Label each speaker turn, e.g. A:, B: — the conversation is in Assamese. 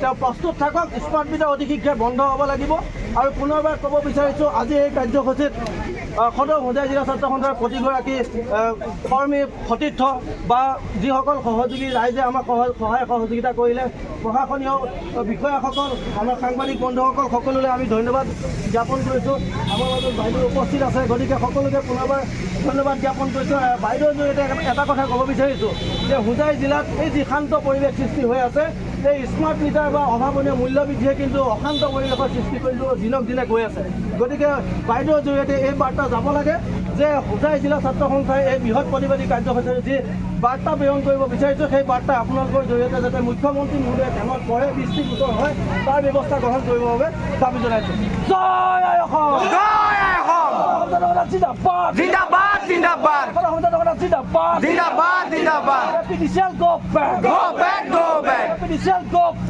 A: তেওঁ প্ৰস্তুত থাকক। স্মাৰ্ট মিটাৰ অতি শীঘ্ৰে বন্ধ হ'ব লাগিব। আৰু পুনৰবাৰ ক'ব বিচাৰিছোঁ, আজি এই কাৰ্যসূচীত সদৌ হোজাই জিলা ছাত্ৰ সন্থাৰ প্ৰতিগৰাকী কৰ্মী, সতীৰ্থ বা যিসকল সহযোগী ৰাইজে আমাক সহায় সহযোগিতা কৰিলে, প্ৰশাসনীয় বিষয়াসকল, আমাৰ সাংবাদিক বন্ধুসকল, সকলোলৈ আমি ধন্যবাদ জ্ঞাপন কৰিছোঁ। আমাৰ মাজত বাইদেউ উপস্থিত আছে, গতিকে সকলোকে পুনৰবাৰ ধন্যবাদ জ্ঞাপন কৰিছোঁ। বাইদেউৰ জৰিয়তে এটা কথা ক'ব বিচাৰিছোঁ যে হোজাই জিলাত এই যি শান্ত পৰিৱেশ সৃষ্টি হৈ আছে, এই স্মাৰ্ট মিটাৰ বা অভাৱনীয় মূল্যবৃদ্ধিয়ে কিন্তু অশান্ত পৰিৱেশৰ সৃষ্টি কৰি দিনক দিনে গৈ আছে। গতিকে বাইদেউৰ জৰিয়তে এই বাৰ্তা যাব লাগে যে হোজাই জিলা ছাত্ৰ সন্থাই এই বৃহৎ প্ৰতিবাদী কাৰ্যসূচীৰ যি বাৰ্তা প্ৰেৰণ কৰিব বিচাৰিছোঁ, সেই বাৰ্তা আপোনালোকৰ জৰিয়তে যাতে মুখ্যমন্ত্ৰী মহোদয়ে ধ্যানত পৰে, দৃষ্টিগোচৰ হয়, তাৰ ব্যৱস্থা গ্ৰহণ কৰিবৰ বাবে দাবী জনাইছোঁ। জয় আই অসম!
B: জয় আই অসম!
A: জিন্দাবাদ!
B: জিন্দাবাদ! জিন্দাবাদ!
A: জিন্দাবাদ!
B: জিন্দাবাদ! জিন্দাবাদ!
A: APDCL go back!
B: Go back! Go back!
A: APDCL go back!